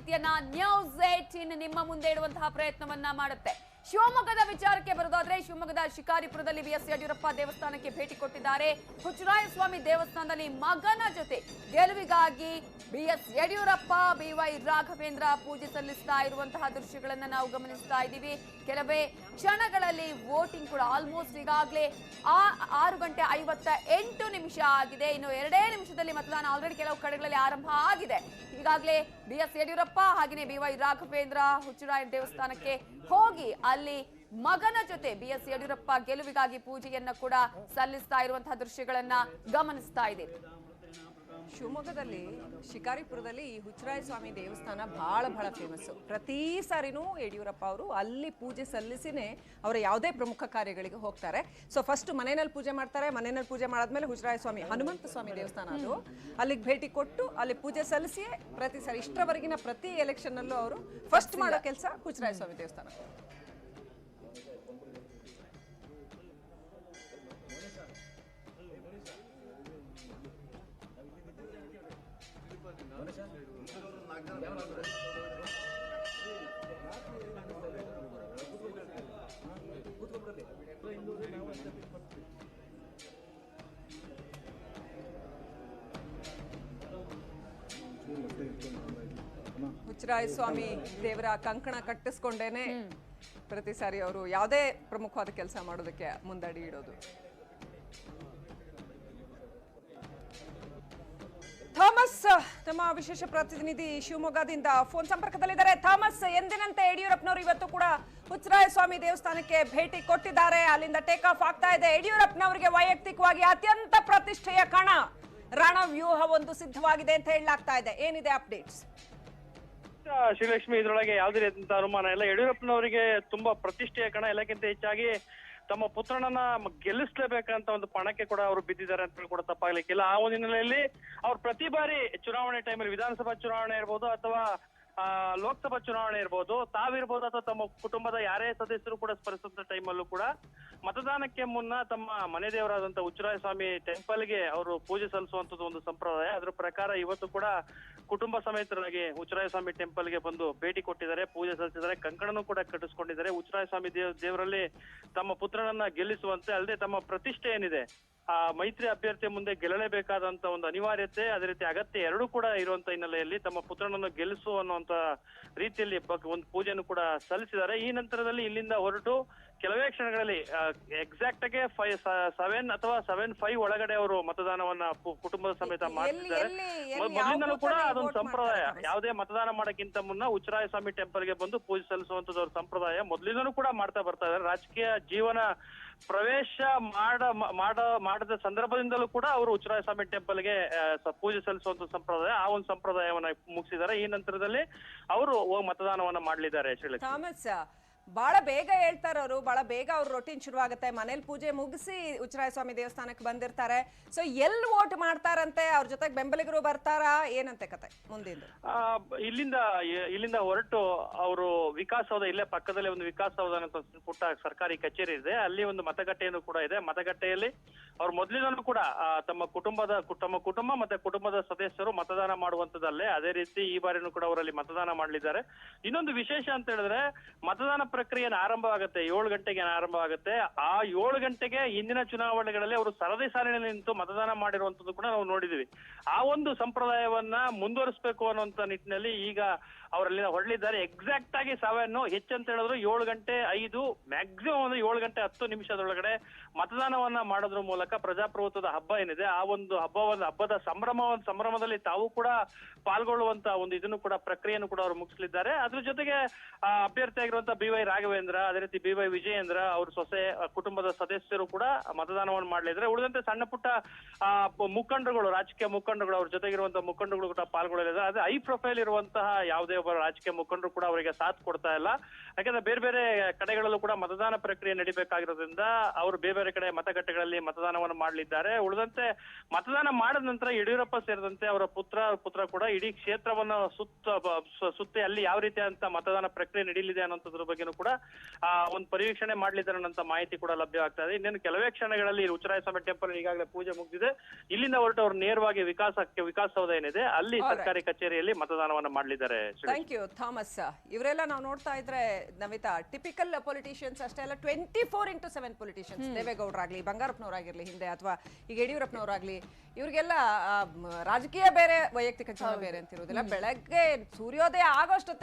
ಮಾಹಿತಿಯನ್ನ ನ್ಯೂಸ್ 18 ನಿಮ್ಮ ಮುಂದೆ ಇಡುವಂತಹ ಪ್ರಯತ್ನವನ್ನ ಮಾಡುತ್ತೆ. ಶಿವಮೊಗ್ಗದ ವಿಚಾರಕ್ಕೆ ಬರೋದಾದ್ರೆ ಶಿವಮೊಗ್ಗದ ಶಿಕಾರಿಪುರದಲ್ಲಿ ಬಿಎಸ್ ಯಡಿಯೂರಪ್ಪ ದೇವಸ್ಥಾನಕ್ಕೆ ಭೇಟಿ ಕೊಟ್ಟಿದ್ದಾರೆ. ಹುಚ್ಚರಾಯಸ್ವಾಮಿ ದೇವಸ್ಥಾನದಲ್ಲಿ ಮಗನ ಜೊತೆ ಗೆಲುವಿಗಾಗಿ ಬಿಎಸ್ ಯಡಿಯೂರಪ್ಪ ಬಿವೈ ರಾಘವೇಂದ್ರ ಪೂಜೆ ಸಲ್ಲಿಸ್ತಾ ಇರುವಂತಹ ದೃಶ್ಯಗಳನ್ನ ನಾವು ಗಮನಿಸ್ತಾ ಇದ್ದೀವಿ. ಕೆಲವೇ ಕ್ಷಣಗಳಲ್ಲಿ ವೋಟಿಂಗ್ ಕೂಡ ಆಲ್ಮೋಸ್ಟ್ ಈಗಾಗಲೇ 6:58 ಆಗಿದೆ. ಇನ್ನು 2 ನಿಮಿಷದಲ್ಲಿ ಮತದಾನ ಆಲ್ರೆಡಿ ಕೆಲವು ಕಡೆಗಳಲ್ಲಿ ಆರಂಭ ಆಗಿದೆ. ಈಗಾಗಲೇ ಬಿಎಸ್ ಯಡಿಯೂರಪ್ಪ ಹಾಗೆಯೇ ಬಿವೈ ರಾಘವೇಂದ್ರ ಹುಚ್ಚರಾಯ ದೇವಸ್ಥಾನಕ್ಕೆ ಹೋಗಿ ಅಲ್ಲಿ ಮಗನ ಜೊತೆ ಬಿಎಸ್ ಯಡಿಯೂರಪ್ಪ ಗೆಲುವಿಗಾಗಿ ಪೂಜೆಯನ್ನ ಕೂಡ ಸಲ್ಲಿಸ್ತಾ ಇರುವಂತಹ ದೃಶ್ಯಗಳನ್ನ ಗಮನಿಸ್ತಾ ಇದ್ದೀವಿ. ಶಿವಮೊಗ್ಗದಲ್ಲಿ ಶಿಕಾರಿಪುರದಲ್ಲಿ ಈ ಹುಚ್ಚರಾಯ ಸ್ವಾಮಿ ದೇವಸ್ಥಾನ ಬಹಳ ಫೇಮಸ್. ಪ್ರತಿ ಸಾರಿನೂ ಯಡಿಯೂರಪ್ಪ ಅವರು ಅಲ್ಲಿ ಪೂಜೆ ಸಲ್ಲಿಸಿನೇ ಅವರ ಯಾವುದೇ ಪ್ರಮುಖ ಕಾರ್ಯಗಳಿಗೆ ಹೋಗ್ತಾರೆ. ಸೊ ಫಸ್ಟ್ ಮನೆಯಲ್ಲಿ ಪೂಜೆ ಮಾಡ್ತಾರೆ. ಮನೆಯಲ್ಲಿ ಪೂಜೆ ಮಾಡಾದ್ಮೇಲೆ ಹುಚ್ಚರಾಯ ಸ್ವಾಮಿ ಹನುಮಂತ ಸ್ವಾಮಿ ದೇವಸ್ಥಾನ ಅದು, ಅಲ್ಲಿಗೆ ಭೇಟಿ ಕೊಟ್ಟು ಅಲ್ಲಿ ಪೂಜೆ ಸಲ್ಲಿಸಿ ಪ್ರತಿ ಸಾರಿ ಇಷ್ಟರವರೆಗಿನ ಪ್ರತಿ ಎಲೆಕ್ಷನ್ ಅಲ್ಲೂ ಅವರು ಫಸ್ಟ್ ಮಾಡೋ ಕೆಲಸ ಹುಚ್ಚರಾಯ ಸ್ವಾಮಿ ದೇವಸ್ಥಾನ. ಹುಚ್ಚರಾಯ ಸ್ವಾಮಿ ದೇವರ ಕಂಕಣ ಕಟ್ಟಿಸ್ಕೊಂಡೇನೆ ಪ್ರತಿ ಸಾರಿ ಅವರು ಯಾವುದೇ ಪ್ರಮುಖವಾದ ಕೆಲಸ ಮಾಡೋದಕ್ಕೆ ಮುಂದಡಿ ಇಡೋದು. ಥಾಮಸ್ ನಮ್ಮ ವಿಶೇಷ ಪ್ರತಿನಿಧಿ ಶಿವಮೊಗ್ಗದಿಂದ ಫೋನ್ ಸಂಪರ್ಕದಲ್ಲಿದ್ದಾರೆ. ಥಾಮಸ್, ಎಂದಿನಂತೆ ಯಡಿಯೂರಪ್ಪನವರು ಇವತ್ತು ಕೂಡ ಹುಚ್ಚರಾಯ ಸ್ವಾಮಿ ದೇವಸ್ಥಾನಕ್ಕೆ ಭೇಟಿ ಕೊಟ್ಟಿದ್ದಾರೆ. ಅಲ್ಲಿಂದ ಟೇಕ್ ಆಫ್ ಆಗ್ತಾ ಇದೆ. ಯಡಿಯೂರಪ್ಪನವರಿಗೆ ವೈಯಕ್ತಿಕವಾಗಿ ಅತ್ಯಂತ ಪ್ರತಿಷ್ಠೆಯ ಕಣ ರಣವ್ಯೂಹ ಒಂದು ಸಿದ್ಧವಾಗಿದೆ ಅಂತ ಹೇಳಲಾಗ್ತಾ ಇದೆ. ಏನಿದೆ ಅಪ್ಡೇಟ್ಸ್? ಶ್ರೀಲಕ್ಷ್ಮಿ, ಇದರೊಳಗೆ ಯಾವುದೇ ರೀತಿಯ ಅನುಮಾನ ಇಲ್ಲ. ಯಡಿಯೂರಪ್ಪನವರಿಗೆ ತುಂಬಾ ಪ್ರತಿಷ್ಠೆಯ ಕಣ, ಎಲ್ಲಕ್ಕಿಂತ ಹೆಚ್ಚಾಗಿ ತಮ್ಮ ಪುತ್ರನನ್ನ ಗೆಲ್ಲಿಸಲೇಬೇಕಂತ ಒಂದು ಪಣಕ್ಕೆ ಕೂಡ ಅವರು ಬಿದ್ದಿದ್ದಾರೆ ಅಂತ ಕೂಡ ತಪ್ಪಾಗ್ಲಿಕ್ಕಿಲ್ಲ. ಆ ಒಂದು ಹಿನ್ನೆಲೆಯಲ್ಲಿ ಅವ್ರು ಪ್ರತಿ ಬಾರಿ ಚುನಾವಣೆ ಟೈಮಲ್ಲಿ, ವಿಧಾನಸಭಾ ಚುನಾವಣೆ ಇರ್ಬೋದು ಅಥವಾ ಲೋಕಸಭಾ ಚುನಾವಣೆ ಇರ್ಬೋದು, ತಾವಿರ್ಬೋದು ಅಥವಾ ತಮ್ಮ ಕುಟುಂಬದ ಯಾರೇ ಸದಸ್ಯರು ಕೂಡ ಸ್ಪರ್ಧಿಸುವಂತ ಟೈಮಲ್ಲೂ ಕೂಡ ಮತದಾನಕ್ಕೆ ಮುನ್ನ ತಮ್ಮ ಮನೆ ದೇವರಾದಂತ ಹುಚ್ಚರಾಯ ಸ್ವಾಮಿ ಟೆಂಪಲ್ಗೆ ಅವರು ಪೂಜೆ ಸಲ್ಲಿಸುವಂತದ್ದು ಒಂದು ಸಂಪ್ರದಾಯ. ಅದ್ರ ಪ್ರಕಾರ ಇವತ್ತು ಕೂಡ ಕುಟುಂಬ ಸಮೇತರಾಗಿ ಹುಚ್ಚರಾಯ ಸ್ವಾಮಿ ಟೆಂಪಲ್ಗೆ ಬಂದು ಭೇಟಿ ಕೊಟ್ಟಿದ್ದಾರೆ, ಪೂಜೆ ಸಲ್ಲಿಸಿದ್ದಾರೆ, ಕಂಕಣನೂ ಕೂಡ ಕಟ್ಟಿಸ್ಕೊಂಡಿದ್ದಾರೆ. ಹುಚ್ಚರಾಯ ಸ್ವಾಮಿ ದೇವರಲ್ಲಿ ತಮ್ಮ ಪುತ್ರನನ್ನ ಗೆಲ್ಲಿಸುವಂತೆ, ಅಲ್ಲದೆ ತಮ್ಮ ಪ್ರತಿಷ್ಠೆ ಏನಿದೆ ಆ ಮೈತ್ರಿ ಅಭ್ಯರ್ಥಿಯ ಮುಂದೆ ಗೆಲ್ಲಲೇಬೇಕಾದಂತ ಒಂದು ಅನಿವಾರ್ಯತೆ, ಅದೇ ರೀತಿ ಅಗತ್ಯ ಎರಡೂ ಕೂಡ ಇರುವಂತ ಹಿನ್ನೆಲೆಯಲ್ಲಿ ತಮ್ಮ ಪುತ್ರನನ್ನು ಗೆಲ್ಲಿಸು ಅನ್ನುವಂತ ರೀತಿಯಲ್ಲಿ ಒಂದು ಪೂಜೆಯನ್ನು ಕೂಡ ಸಲ್ಲಿಸಿದ್ದಾರೆ. ಈ ನಂತರದಲ್ಲಿ ಇಲ್ಲಿಂದ ಹೊರಟು ಕೆಲವೇ ಕ್ಷಣಗಳಲ್ಲಿ ಎಕ್ಸಾಕ್ಟ್ ಆಗಿ 7 ಅಥವಾ 7:05 ಒಳಗಡೆ ಅವರು ಮತದಾನವನ್ನ ಕುಟುಂಬದ ಸಮೇತ ಮಾಡ್ತಿದ್ದಾರೆ. ಮೊದಲಿಂದಲೂ ಕೂಡ ಅದೊಂದು ಸಂಪ್ರದಾಯ. ಯಾವುದೇ ಮತದಾನ ಮಾಡೋಕ್ಕಿಂತ ಮುನ್ನ ಹುಚ್ಚರಾಯ ಸ್ವಾಮಿ ಟೆಂಪಲ್ಗೆ ಬಂದು ಪೂಜೆ ಸಲ್ಲಿಸುವಂತದ್ದು ಅವ್ರ ಸಂಪ್ರದಾಯ. ಮೊದಲಿಂದಲೂ ಕೂಡ ಮಾಡ್ತಾ ಬರ್ತಾ ಇದ್ದಾರೆ. ರಾಜಕೀಯ ಜೀವನ ಪ್ರವೇಶ ಮಾಡದ ಸಂದರ್ಭದಿಂದಲೂ ಕೂಡ ಅವರು ಹುಚ್ಚರಾಯ ಸ್ವಾಮಿ ಟೆಂಪಲ್ಗೆ ಪೂಜೆ ಸಲ್ಲಿಸುವಂತ ಸಂಪ್ರದಾಯ, ಆ ಒಂದು ಸಂಪ್ರದಾಯವನ್ನ ಮುಗಿಸಿದ್ದಾರೆ. ಈ ನಂತರದಲ್ಲಿ ಅವರು ಮತದಾನವನ್ನ ಮಾಡಲಿದ್ದಾರೆ. ಥಾಮಸ್, ಬಹಳ ಬೇಗ ಹೇಳ್ತಾರೆ ಅವರು, ಬಹಳ ಬೇಗ ಅವ್ರ ರೊಟೀನ್ ಶುರುವಾಗುತ್ತೆ. ಮನೇಲಿ ಪೂಜೆ ಮುಗಿಸಿ ಹುಚ್ಚರಾಯ ಸ್ವಾಮಿ ದೇವಸ್ಥಾನಕ್ಕೆ ಬಂದಿರ್ತಾರೆ. ಸೊ ಎಲ್ಲಿ ವೋಟ್ ಮಾಡ್ತಾರಂತೆ, ಅವ್ರ ಜೊತೆಗೆ ಬೆಂಬಲಿಗರು ಬರ್ತಾರಾ, ಏನಂತೆ ಕತೆ ಮುಂದಿಂದ? ಇಲ್ಲಿಂದ ಹೊರಟು ಅವರು ವಿಕಾಸ್ ಸೌಧ, ಇಲ್ಲೇ ಪಕ್ಕದಲ್ಲೇ ಒಂದು ವಿಕಾಸ್ ಸೌಧ ಅಂತ ಪುಟ್ಟ ಸರ್ಕಾರಿ ಕಚೇರಿ ಇದೆ, ಅಲ್ಲಿ ಒಂದು ಮತಗಟ್ಟೆಯನ್ನು ಕೂಡ ಇದೆ. ಮತಗಟ್ಟೆಯಲ್ಲಿ ಅವ್ರು ಮೊದಲಿನೂ ಕೂಡ ತಮ್ಮ ಕುಟುಂಬ ಮತ್ತೆ ಕುಟುಂಬದ ಸದಸ್ಯರು ಮತದಾನ ಮಾಡುವಂತದಲ್ಲೇ, ಅದೇ ರೀತಿ ಈ ಬಾರಿನೂ ಕೂಡ ಅವರಲ್ಲಿ ಮತದಾನ ಮಾಡಲಿದ್ದಾರೆ. ಇನ್ನೊಂದು ವಿಶೇಷ ಅಂತ ಹೇಳಿದ್ರೆ, ಮತದಾನ ಪ್ರಕ್ರಿಯೆ ಆರಂಭ ಆಗುತ್ತೆ 7 ಗಂಟೆಗೆ ಆರಂಭ ಆಗುತ್ತೆ. ಆ 7 ಗಂಟೆಗೆ ಹಿಂದಿನ ಚುನಾವಣೆಗಳಲ್ಲಿ ಅವರು ಸರದಿ ಸಾಲಿನಲ್ಲಿ ನಿಂತು ಮತದಾನ ಮಾಡಿರುವಂತದ್ದು ಕೂಡ ನಾವು ನೋಡಿದೀವಿ. ಆ ಒಂದು ಸಂಪ್ರದಾಯವನ್ನ ಮುಂದುವರಿಸಬೇಕು ಅನ್ನುವಂತ ನಿಟ್ಟಿನಲ್ಲಿ ಈಗ ಅವರಲ್ಲಿ ಹೊರಳಿದ್ದಾರೆ. ಎಕ್ಸಾಕ್ಟ್ ಆಗಿ 7 ಹೆಚ್ಚಂತ ಹೇಳಿದ್ರು 7:05 ಮ್ಯಾಕ್ಸಿಮಮ್ 7:10 ಮತದಾನವನ್ನ ಮಾಡೋದ್ರ ಮೂಲಕ ಪ್ರಜಾಪ್ರಭುತ್ವದ ಹಬ್ಬ ಏನಿದೆ ಆ ಒಂದು ಹಬ್ಬದ ಸಂಭ್ರಮದಲ್ಲಿ ತಾವು ಕೂಡ ಪಾಲ್ಗೊಳ್ಳುವಂತ ಒಂದು ಇದನ್ನು ಕೂಡ ಪ್ರಕ್ರಿಯೆಯನ್ನು ಕೂಡ ಅವರು ಮುಗಿಸಲಿದ್ದಾರೆ. ಅದ್ರ ಜೊತೆಗೆ ಅಭ್ಯರ್ಥಿ ಆಗಿರುವಂತಹ ಬಿವೈ ರಾಘವೇಂದ್ರ, ಅದೇ ರೀತಿ ಬಿವೈ ವಿಜಯೇಂದ್ರ, ಅವ್ರ ಸೊಸೆ, ಕುಟುಂಬದ ಸದಸ್ಯರು ಕೂಡ ಮತದಾನವನ್ನು ಮಾಡಲಿದ್ದಾರೆ. ಉಳಿದಂತೆ ಸಣ್ಣ ಪುಟ್ಟ ಮುಖಂಡರುಗಳು, ರಾಜಕೀಯ ಮುಖಂಡರುಗಳು, ಅವ್ರ ಜೊತೆಗಿರುವಂತಹ ಮುಖಂಡರುಗಳು ಕೂಡ ಪಾಲ್ಗೊಳ್ಳಲಿದ್ದಾರೆ. ಅದೇ ಹೈ ಪ್ರೊಫೈಲ್ ಇರುವಂತಹ ಯಾವುದೇ ಒಬ್ಬ ರಾಜಕೀಯ ಮುಖಂಡರು ಕೂಡ ಅವರಿಗೆ ಸಾಥ್ ಕೊಡ್ತಾ ಇಲ್ಲ. ಯಾಕಂದ್ರೆ ಬೇರೆ ಬೇರೆ ಕಡೆಗಳಲ್ಲೂ ಕೂಡ ಮತದಾನ ಪ್ರಕ್ರಿಯೆ ನಡಿಬೇಕಾಗಿರೋದ್ರಿಂದ ಅವರು ಬೇರೆ ಬೇರೆ ಕಡೆ ಮತಗಟ್ಟೆಗಳಲ್ಲಿ ಮತದಾನವನ್ನು ಮಾಡಲಿದ್ದಾರೆ. ಉಳಿದಂತೆ ಮತದಾನ ಮಾಡಿದ ನಂತರ ಯಡಿಯೂರಪ್ಪ ಸೇರಿದಂತೆ ಅವರ ಪುತ್ರ ಕೂಡ ಇಡೀ ಕ್ಷೇತ್ರವನ್ನು ಸುತ್ತಿ ಅಲ್ಲಿ ಯಾವ ರೀತಿಯಾದಂತ ಮತದಾನ ಪ್ರಕ್ರಿಯೆ ನಡೀಲಿದೆ ಅನ್ನೋದ್ರ ಬಗ್ಗೆನೂ ಕೂಡ ಒಂದು ಪರಿವೀಕ್ಷಣೆ ಮಾಡ್ಲಿದ್ದಾರೆ ಅನ್ನೋ ಮಾಹಿತಿ ಕೂಡ ಲಭ್ಯ ಆಗ್ತಾ ಇದೆ. ಇನ್ನೇನು ಕೆಲವೇ ಕ್ಷಣಗಳಲ್ಲಿ ಹುಚ್ಚರಾಯ ಸ್ವಾಮಿ ಟೆಂಪಲ್ ಈಗಾಗಲೇ ಪೂಜೆ ಮುಗಿದಿದೆ. ಇಲ್ಲಿಂದ ಹೊರಟು ಅವರು ನೇರವಾಗಿ ವಿಕಾಸ ಸೌಧ ಏನಿದೆ ಅಲ್ಲಿ ಸರ್ಕಾರಿ ಕಚೇರಿಯಲ್ಲಿ ಮತದಾನವನ್ನ ಮಾಡಲಿದ್ದಾರೆ. Thank you Thomas. ಇವರೆಲ್ಲ ನಾವು ನೋಡ್ತಾ ಇದ್ರೆ ನಮಿತಾ ಟಿಪಿಕಲ್ ಪೊಲಿಟಿಷಿಯನ್ಸ್ ಅಷ್ಟೇ ಅಲ್ಲ, 24x7 ಪೊಲಿಟಿಷಿಯನ್ಸ್. ದೇವೇಗೌಡರಾಗ್ಲಿ, ಬಂಗಾರಪ್ಪನವರಾಗಿರ್ಲಿ ಹಿಂದೆ, ಅಥವಾ ಈಗ ಯಡಿಯೂರಪ್ಪನವರಾಗ್ಲಿ, ಇವ್ರಿಗೆಲ್ಲ ರಾಜಕೀಯ ಬೇರೆ, ವೈಯಕ್ತಿಕ ಜೀವನ ಬೇರೆ ಅಂತ ಇರೋದಿಲ್ಲ. ಬೆಳಗ್ಗೆ ಸೂರ್ಯೋದಯ ಆಗೋಷ್ಟೊತ್ತೆ